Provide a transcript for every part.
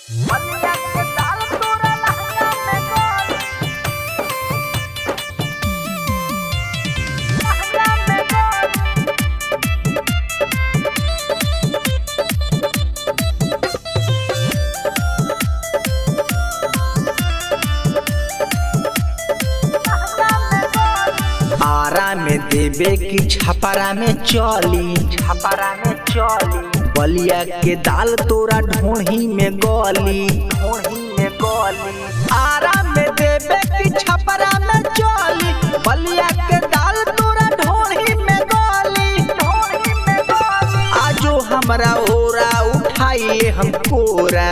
बलिया के दाल तोरा लहंगा में गोल लहंगा में गोल लहंगा में गोल आरा में देवे की छपरा में चली बलिया के दाल तोरा ढोही में गली आरा में देवे की छपरा में चली बलिया के दाल तोरा ढोही में गली आजो हमरा ओरा उठाइले हम कोरा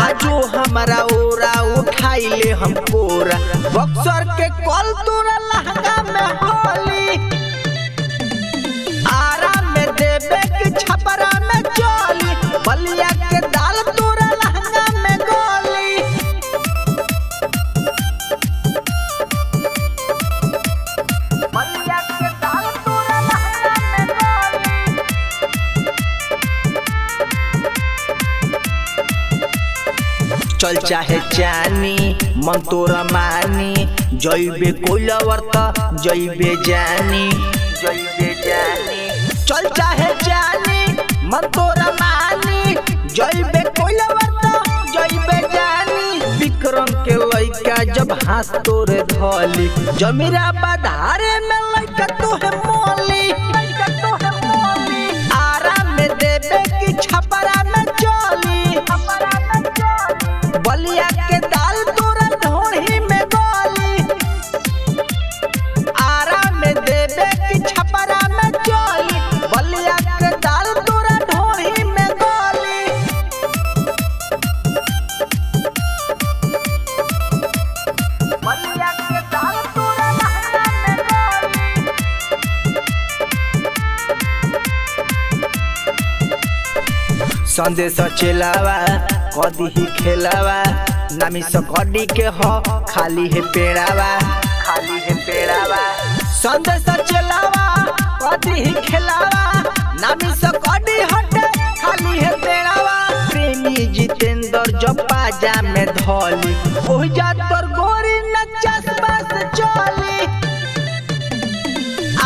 आजो हमरा ओरा उठाइले हम कोरा बक्सर के कल तोरा लहंगा में होली आरा में देवे की छपरा में चली बलिया के दाल तोरा लहंगा में गोली बलिया के दाल तोरा लहंगा में गोल चल चाहे चानी मन तोरा मानी जइबे कोइलवर त जइबे जानी चल चाहे जानी मन तोरा मानी जइबे कोइलवर त जइबे जानी विक्रम के लइका जब हाथ तोरे धली जमीरा बाधारे में लइका तोहे मोली आरा में देवे की छपरा में चली बलिया के दाल तोरा ढोही में गोली आरा में देवे की छपरा में चली बलिया के दाल तोरा ढोही में गोली बलिया के दाल तोरा लहंगा में गोल संदेश चेलावा कदी ही खेलावा नामी से कडी के हो खाली है पेड़ावा संदेश चेलावा कदी ही खेलावा नामी से कडी हटे खाली है पेड़ावा प्रेमी जितेंद्र जब पाजा में धली ओहि जा तोर गोरी नचस बस चली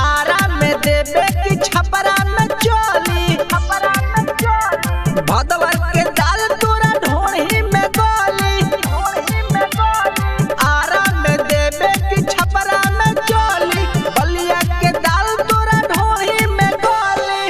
आरा में देवे की छपरा में चली भदवर के दाल तोरा ढोही में गोली आरा में देवे की छपरा में चली बलिया के दाल तोरा ढोही में गोली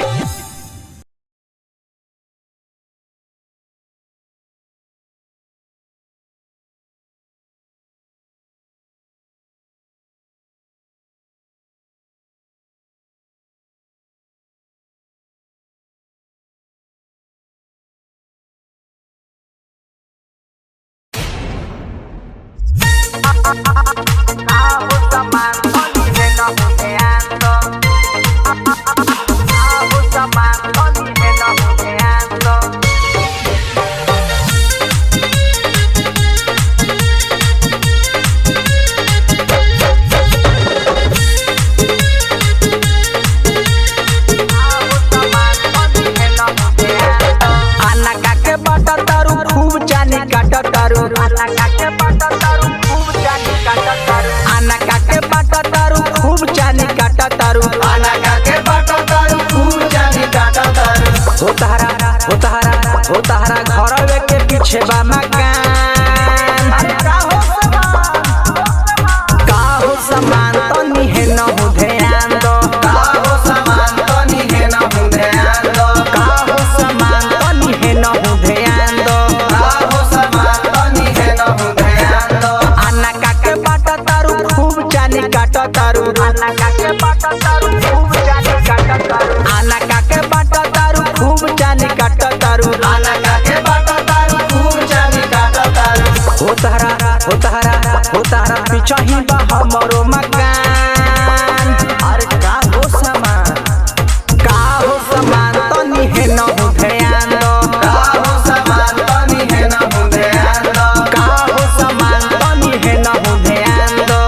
आना काके बटा तारू खूब जानी काटा तारू आना काके बटा तारू खूब जानी काटा तारू हो तारा घरवे के पीछे बा मकान का हो समान तनी है न हो ध्यान दो का हो समान तनी है न हो ध्यान दो आना काके बाटा तारू खूब जानी काटा तारू आना काके बाटा तारू खूब जानी काटा तारू हो तारा पीछा ही बा हमरो मकान अरे का हो समान तनी है न हो ध्यान दो का हो समान तनी है न हो ध्यान दो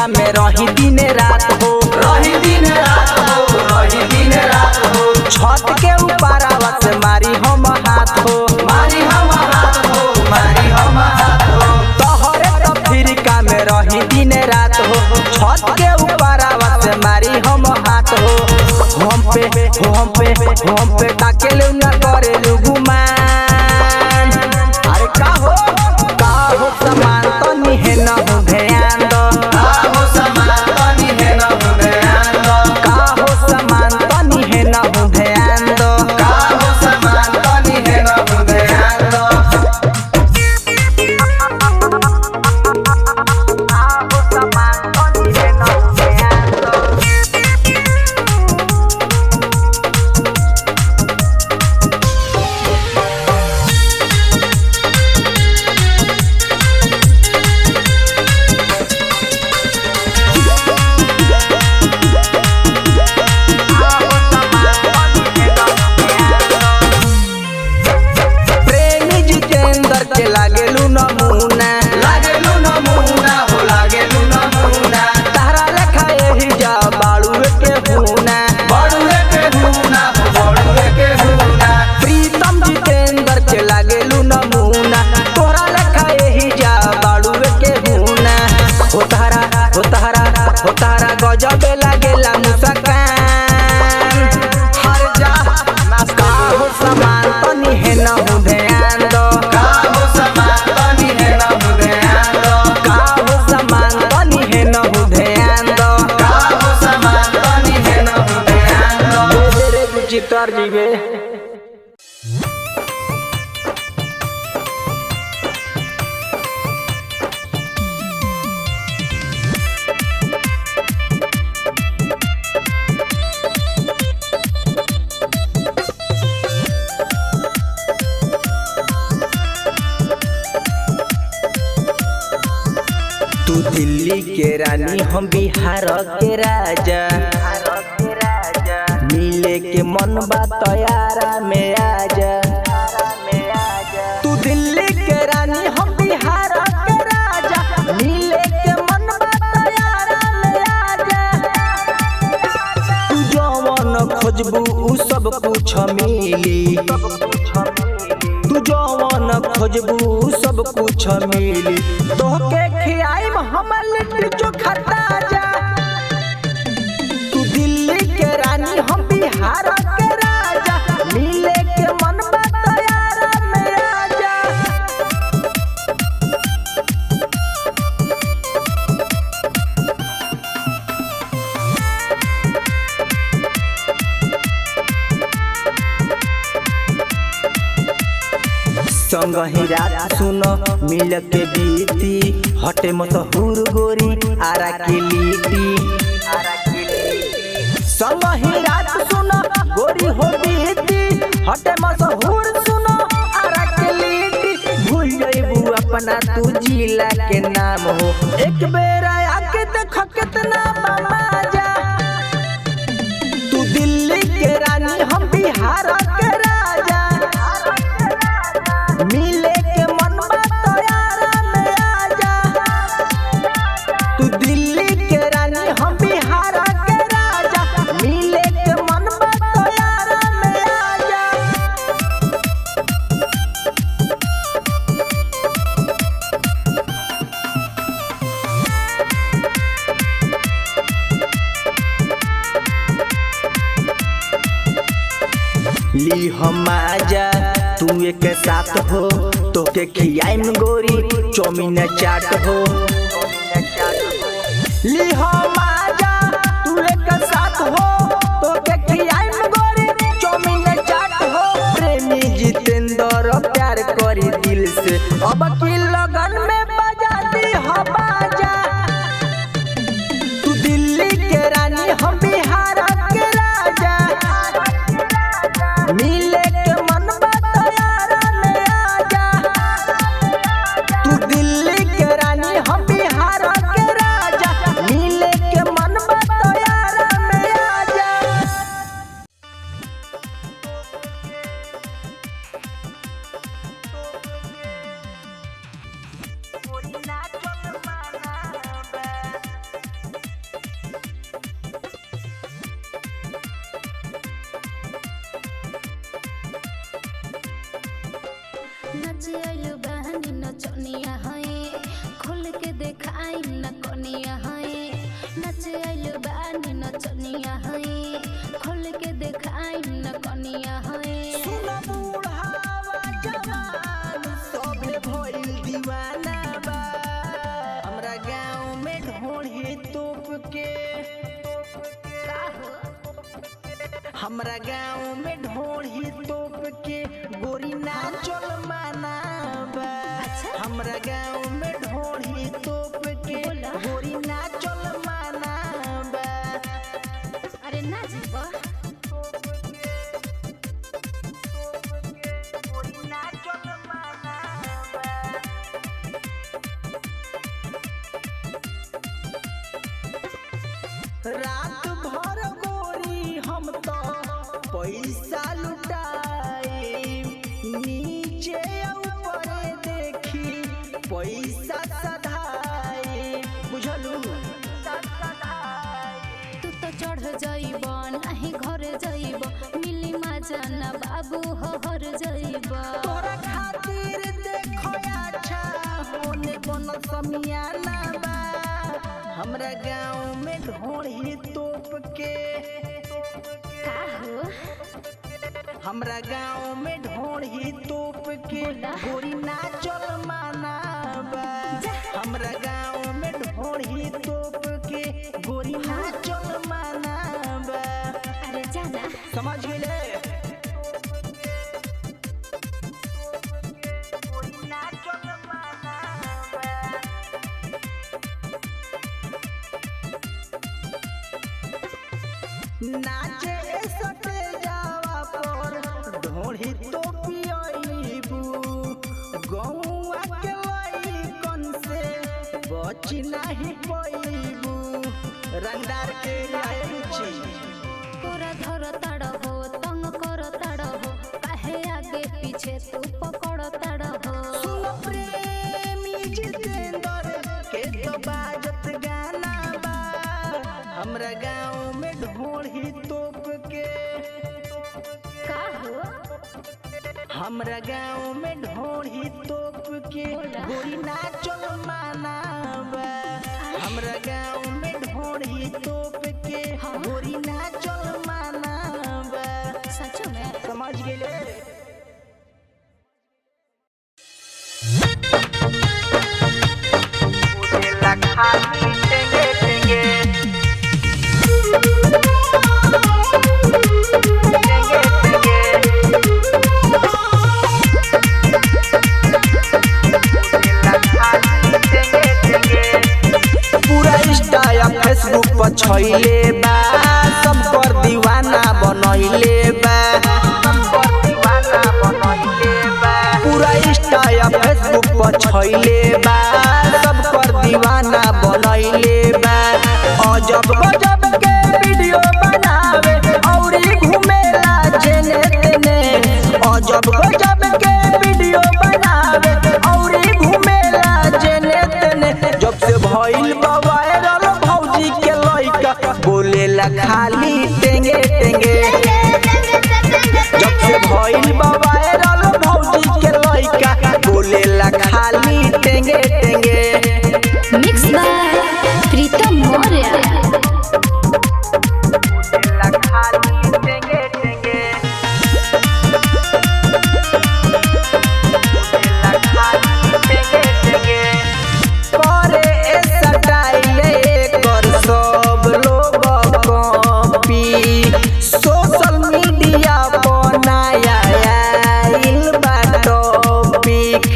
का में रही दिन रात हो, रही दिन रात हो, रही दिन रात हो। छत के ऊपर आवत मारी हम हाथ हो, मारी हम हाथ हो, मारी हम हाथ हो। तोहरे तफरीका में रही दिन रात हो, छत के ऊपर आवत मारी हम हाथ हो। हम पे ताकेलू ना करेलू गुमान। अरे का हो समान तो निहे न हो ध्यान दो, का हो समान तनी है न हो ध्यान दो, का हो समान तो निहे न हो ध्यान दो। का हो समान तनी है न हो ध्यान दो। प्रेमी जितेंद्र के लागेलू नमूना, लागेलू नमूना हो, लागेलू नमूना। तारा लेखा यही जा बाड़ुए के हुना। बड़ुए के हुना हो, बड़ुए के हुना। प्रीतम जितेंद्र के लागेलू नमूना, तोरा लेखा यही जा बाड़ुए के हुना। हो तारा गजबे लागेला मुस्कान। हर जा का हो समान तनी है न हो ध्यान दो, का हो समान तनी है न हो ध्यान दो, का हो समान तनी है न हो ध्यान दो। का हो समान तनी है न हो ध्यान दो। तेरे रुचि तर जीवे तू दिल्ली के रानी हम बिहार के राजा, मिले के मन बा तैयारा में आजा। तू दिल्ली के रानी हम बिहार के राजा, मिले के मन बा तैयारा में आजा। तू जवन खोजबू उ सब कुछ मिली, तू जवन खोजबू सब कुछ मिली। तोहके खियाइब हम लिट्टी चोखा ताजा। तू दिल्ली के रानी हम बिहार के राजा, मिले के मन बा तैयारा में आजा। संग ही रात सुनो मिल के बीती, हटे मशहूर गोरी आरा की लिट्टी। संग ही रात सुनो गोरी हो बीती, हटे मशहूर सुनो आरा की लिट्टी। भूल जाइबू अपना तू जिला के नाम हो, एक बेर आके देख कितना मजा। तू दिल्ली के रानी हम बिहार के राजा, मिले के मन बा तैयारा में आजा। तू दिल्ली के रानी हम बिहार के राजा, मिले के मन बा तैयारा में आजा। ली हम आजा तू एक साथ हो, तोके खियाइम गोरी चौमिन चाट हो। ली हम आजा तू एक साथ हो, तोके खियाइम गोरी चौमिन चाट हो। प्रेमी जितेंद्र प्यार करी दिल से, अब की लगन में बजा दी हो बाजा। तू दिल्ली के रानी हम बिहार के राजा, मिले के मन बा तैयारा में आजा। तू दिल्ली के रानी हम बिहार के राजा, मिले के मन बा तैयारा में आजा। नच आइल बहनी नचनिया है खोल के देखाई न कनिया है नच आइल बहनी नचनिया है खोल के देखाई न कनिया है सुन बूढ़ावा जवान सबे भइल दीवाना बा हमरा गाँव में ढोढ़ी तोप के हमरा गाँव में ढोढ़ी तोप के गोरी नाचल माना बा हमरा गाँव में ढोढ़ी तोप के गोरी नाचल माना बा अरे ना जीवा गोरी नाचल माना बा रात भर गोरी हम तो पैसा लुटाए नीचे ऊपर देखी पैसा सधाए बुझलू तू तो चढ़ जाइब नहीं घर जाइब मिली मजा ना बाबू हर जाइब तोरा खातिर देखो अच्छा होने बनल समियाना बा हमरा गाँव में ढोढ़ी तोप के का हो हमरा गाँव में ढोढ़ी तोप के गोरी नाचल माना बा हमरा गाँव में ढोढ़ी तोप के गोरी नाचल माना बा अरे जाना समझ गेले नाचे सटे जावा पर ढोढ़ी तो पियबू गौआ के लइकन से बच नहीं पैबू रंगदार के लायची पूरा धर ताड़ हो तंग कर ताड़ हो काहे आगे पीछे तू पकड़ ताड़ हो सुन प्रेमी जितेंद्र के तो बाजत गाना बा हमरा गाँव में ढोढ़ी तोप के का हो हमरा गाँव में ढोढ़ी तोप के गोरी नाचल माना बा हमरा गाँव में ढोढ़ी तोप के गोरी नाचल माना बा सच में समझ गेले पूरा इंस्टा या फेसबुक पर छइले बा सब पर दीवाना बनइले बा पूरा इंस्टा या फेसबुक पर छइले बा सब पर दीवाना बनइले बा अजब गजब के वीडियो बनावे औरी घुमेला जेने तेने अजब गजब के वीडियो बनावे औरी घुमेला जेने तेने जब से भइल बा वायरल भौजी के लइका बोलेला खाली टेंगे टेंगे जब से भइल बा वायरल भौजी के लइका बोलेला खाली टेंगे टेंगे mix by Pritam Maurya social media पर नया आइल बा टॉपिक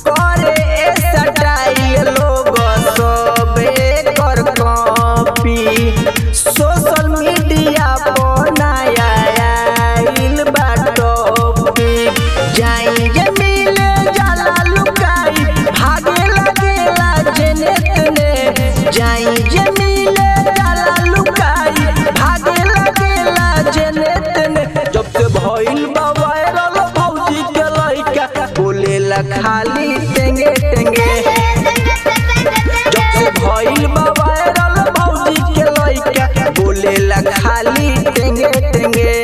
करे स्टाइल लोग सब एकर कॉपी सोशल मीडिया पर नया आइल बा टॉपिक जाई जे मिले जाला लुकाई भागे लगेला जेने तेने जाई जे मिले जाला लुकाई भागे लगेला जेने तेने जब से भइल बा वायरल भौजी के लइका बोलेला खाली टेंगे टेंगे जब से भइल बा वायरल भौजी के लइका बोलेला खाली टेंगे टेंगे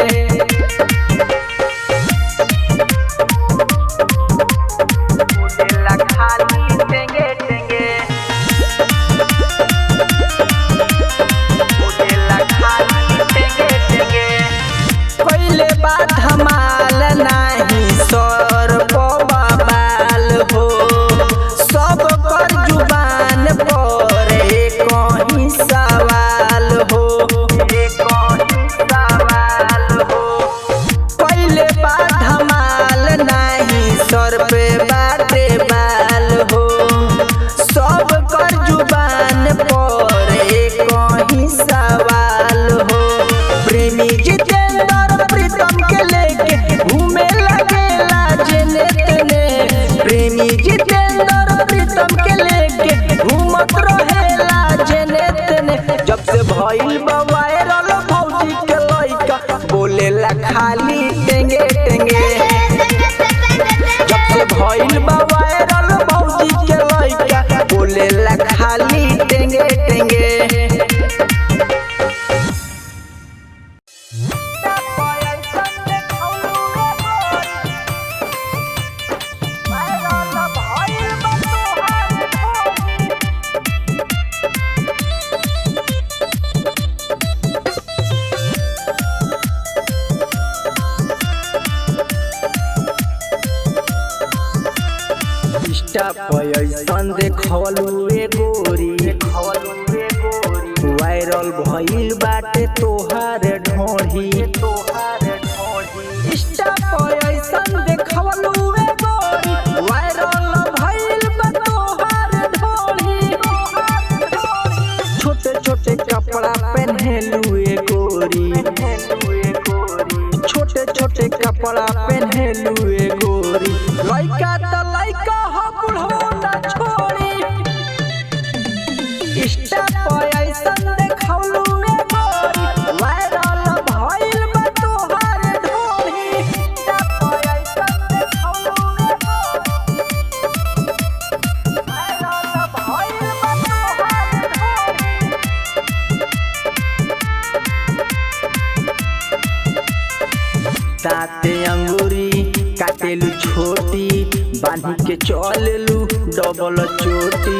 भइल बा वायरल भौजी के लइका बोलेला खाली टेंगे टेंगे। इंस्टा पे ऐसन देखवलू ए गोरी वायरल भइल बाटे तोहार ढोढ़ी। इंस्टा पे ऐसन देखवलू ए गोरी वायरल भइल बा तोहार ढोढ़ी। छोटे छोटे कपड़ा पहनेलू ए गोरी, छोटे छोटे कपड़ा पहनेलू ए गोरी। लइका त लइका हो बुढ़ो ना छोड़ी। इंस्टा पे ऐसन देखवलू ए गोरी वायरल भइल बा तोहार ढोढ़ी। इंस्टा पे ऐसन देखवलू ए गोरी वायरल भइल बा तोहार ढोढ़ी। दाँते अंगूरी काटेलू छोटी बांधी के चलेलू डबल चोटी।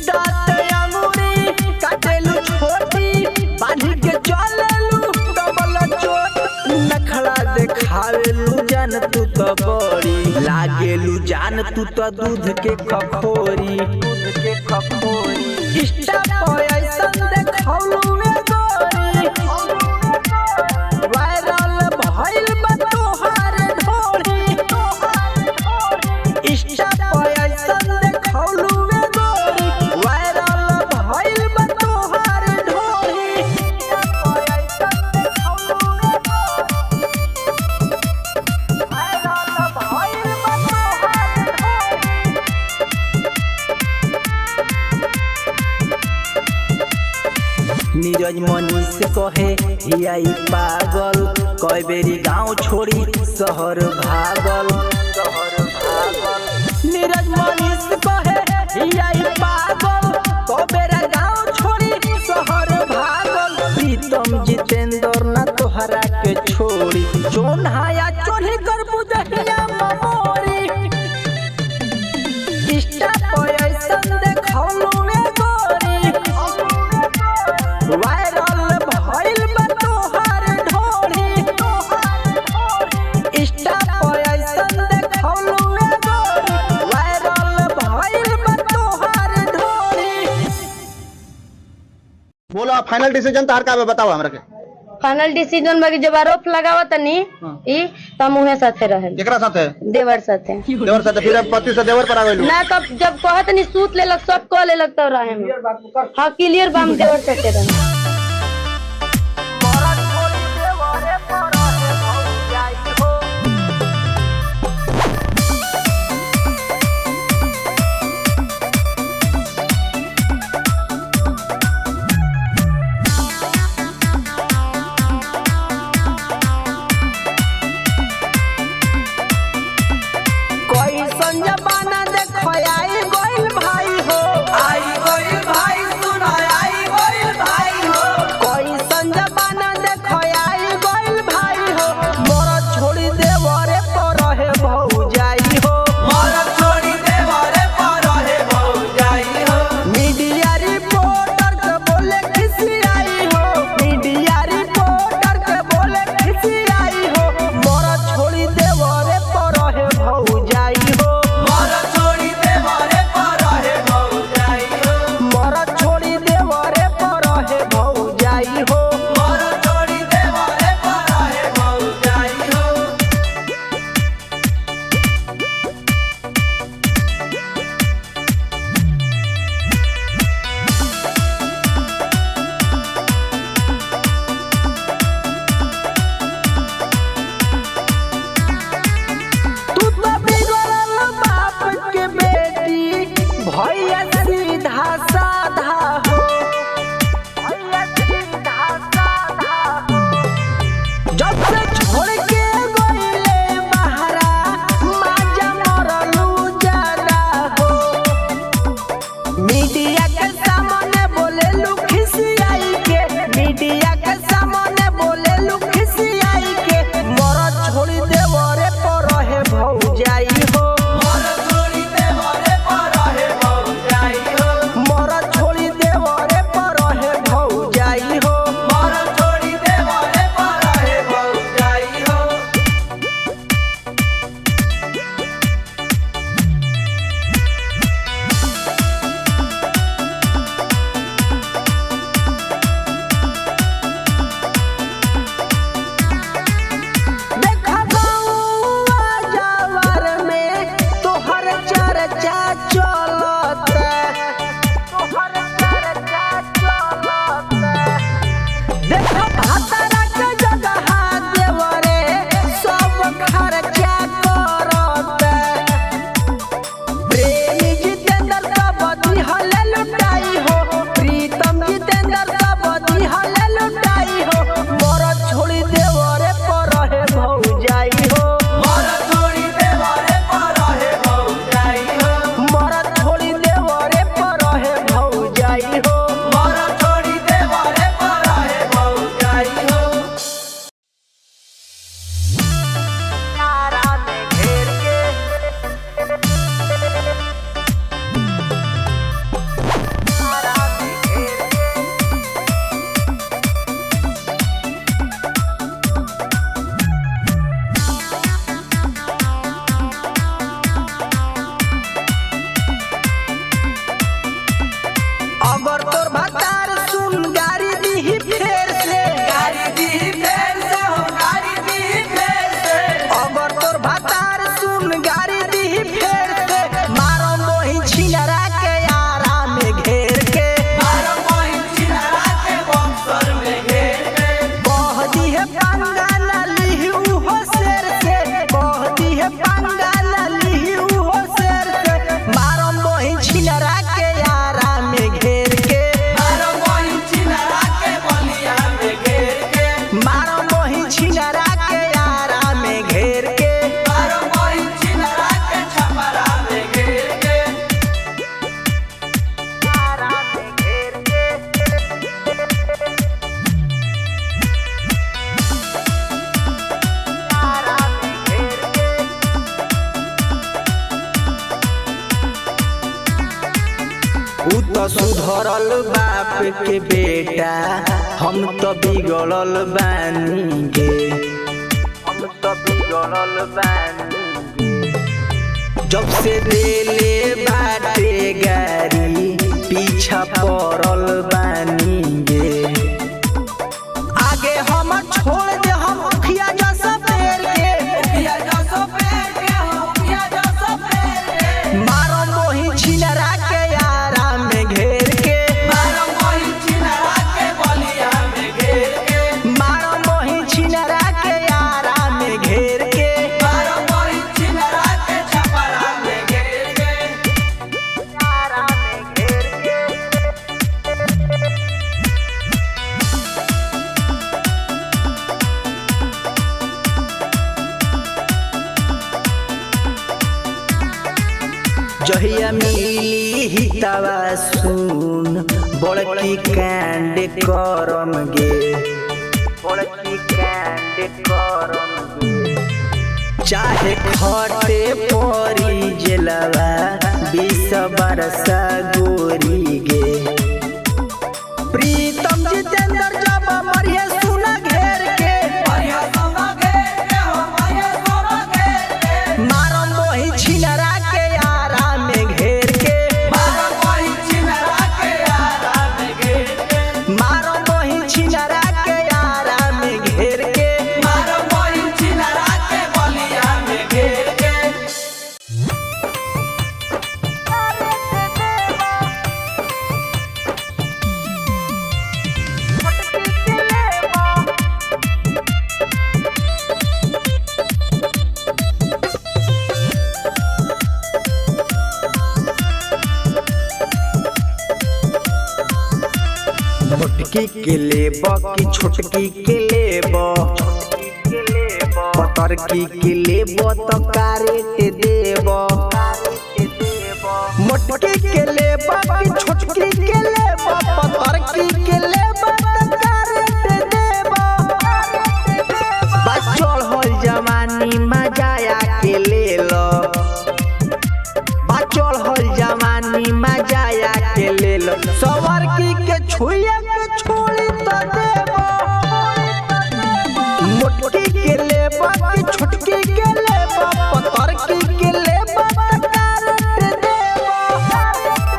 दाँते अंगूरी काटेलू छोटी बांधी के चलेलू डबल चोटी। नखरा देखावेलू जान तू तो बड़ी लागेलू जान तू तो दूध के खखोरी। इंस्टा पे ऐसन देखवलू ए गोरी वायरल भइल बा तोहार ढोढ़ी। इंस्टा पे ऐसन देखवलू ए गोरी वायरल भइल बा तोहार ढोढ़ी। इंस्टा पे ऐसन देखवलू ए गोरी वायरल भइल बा तोहार ढोढ़ी। नीरज मनीष कहे हियाई पागल कई बेरी गाँव छोड़ी शहर भागल। नीरज मनीष कहे हियाई पागल कई बेरा गाँव छोड़ी शहर भागल। प्रीतम जितेंद्र ना तोहरा के छोड़ी जोन हाया चोरी कर बुझहिया ममोरी। इंस्टा पे ऐसन देखवलू ए गोरी वायरल भइल बा तोहार ढोढ़ी। इंस्टा पे ऐसन देखवलू ए गोरी वायरल भइल बा तोहार ढोढ़ी। बोला फाइनल डिसीजन तार का बताओ हमरा के। फाइनल डिसीजन बाकी जब आरोप लगावा तनी ई त मुहे साथे रहे केकरा साथे? देवर साथे। देवर साथे फिर पति से देवर पर आ गइल ना कब जब कहत नहीं सूत लेलक सब कह लेलक तो रहे हम। हां क्लियर बाम देवर साथे रहे। कैसन जमाना देखो आई गइल भाई हो, आई गइल भाई सुन आई गइल भाई हो। उ तो सुधरल बाप के बेटा हम तो बिगड़ल बानी गे हम तो बिगड़ल बानी जब से देले बाटे गारी पीछा पड़ल बानी गे आगे हम छोड़ दे हम अखिया जैसा पेड़ के मारो मोही छिनरा के यारा में घेर के मारो मोही छिनरा के बलिया में घेर के मारो मोही छिनरा के यारा में घेर के मारो मोही छिनरा के छपरा में घेर के यारा में घेर के जहिया मिली हितवा सुन बड़की कांड करम गे बड़की कांड करम गे चाहे खटे परी जेलवा 20 बरसा गोरी गे प्रीतम जितेंद्र जब मरिए सुना घेर के मारो मोही छिनरा के यारा में घेर के मारो मोही छिनरा के यारा में घेर के मारो मोही छिनरा के यारा में घेर के मारो मोही छिनरा के बलिया में घेर के मोटकी के लेब की छोटकी के लेब पतरकी के लेब तो कारेट देब मोटकी के लेब की छोटकी के लेब पतरकी के लेब तो कारेट देब बचल होल जवानी मजाया के ले लो बचल होल जवानी मजाया के ले लो सवारकी के छुइया के छोड़ी तो देब मोटकी के लेब की छोटकी के लेब पतरकी के लेब तो कारेट देब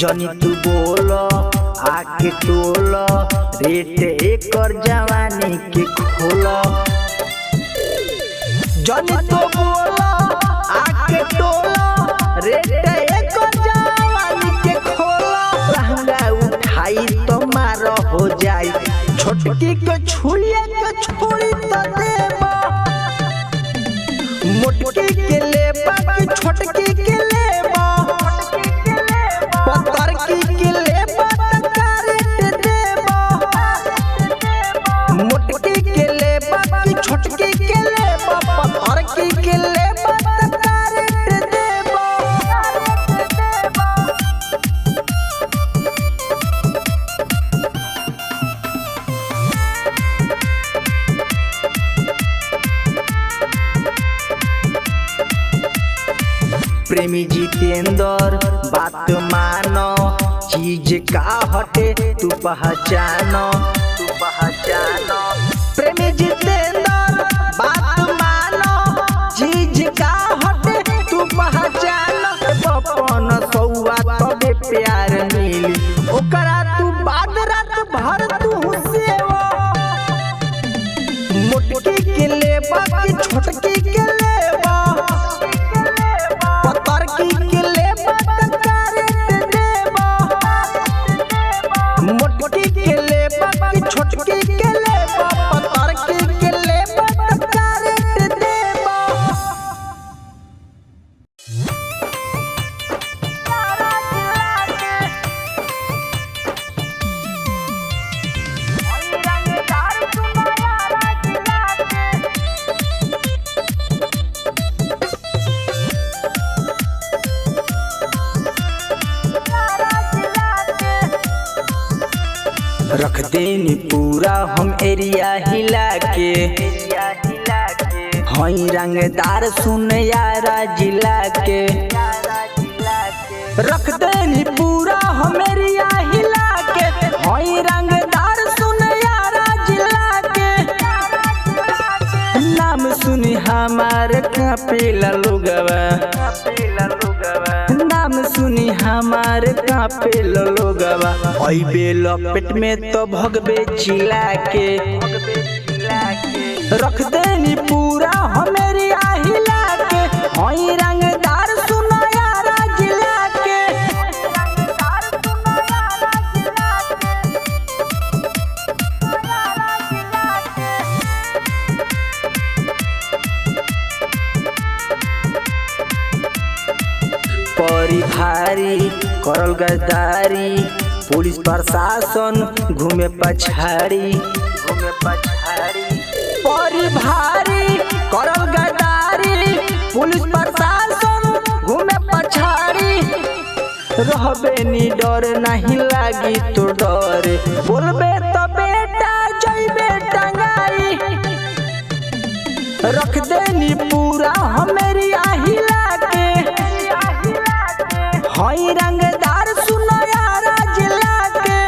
जनी तू बोल आके टोल रेट एकर जवानी के खोल जनी तू बोल आके टोल रेट एकर जवानी के खोल लहंगा उठाई तो मार हो जाई छोटकी के छुइया के छोड़ी तो देब मोटकी के लेब की छोटकी के लेब पतरकी के लेब तो कारेट देब मोटकी के लेब की छोटकी के लेब पतरकी के लेब तो कारेट देब प्रेमी जितेंद्र बात मानो चीज का हटे तू पहचानो प्रेमी जितेंद्र बात मानो चीज का हटे तू पहचानो बपन सौआ तबे प्यार मिली ओकरा तू बाद रात भर तू सेवा मोटकी के लेब की छोटकी के लेब पतरकी के लेब तो कारेट देब मोटकी के लेब की छोटकी के लेब पतरकी के लेब तो कारेट देब रख देनी पूरा हम एरिया हिला के हई रंगदार सुन यारा जिला के रख देनी पूरा हम एरिया हिला के हई रंगदार सुन यारा जिला के नाम सुनी हमार कापेला लोगवा नाम सुनी हमार कापेला लोगवा अइबे लपेट में तो भगबे चिल्ला के रख देनी पूरा हमेरी हिला के हई रंगदार सुनो यारा जिला के परी भारी करल गद्दारी पुलिस प्रशासन घूमे पछाड़ी परी भारी करल गद्दारी पुलिस प्रशासन घूमे पछाड़ी रहबे नी डर नहीं लागी तो डर बोलबे तो बेटा जइबे टंगाई रख देनी पूरा हमेरी हिला के हई रंगदार सुनो यारा जिला के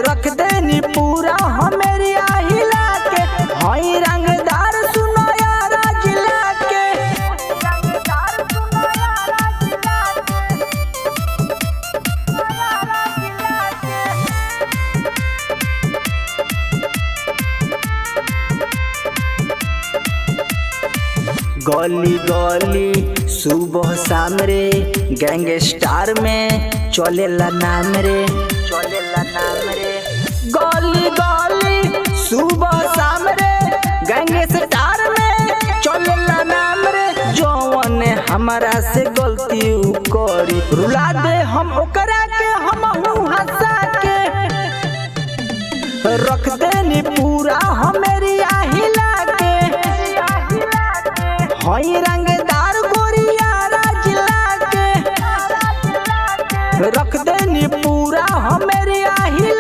रख देनी पूरा हमेरी हिला के हई रंगदार सुनो यारा जिला के गली गली सुबह शाम रे गैंगस्टार में चलेला नाम रे गली गली सुबह शाम रे गैंगस्टार में चलेला नाम रे जौन हमारा से गलती उ करी रुला दे हम ओकरा के हम हंसा के रख देनी पूरा हमेरी हिला के हई रंगदार गोरियारा जिला के रख देनी पूरा हमेरी हिला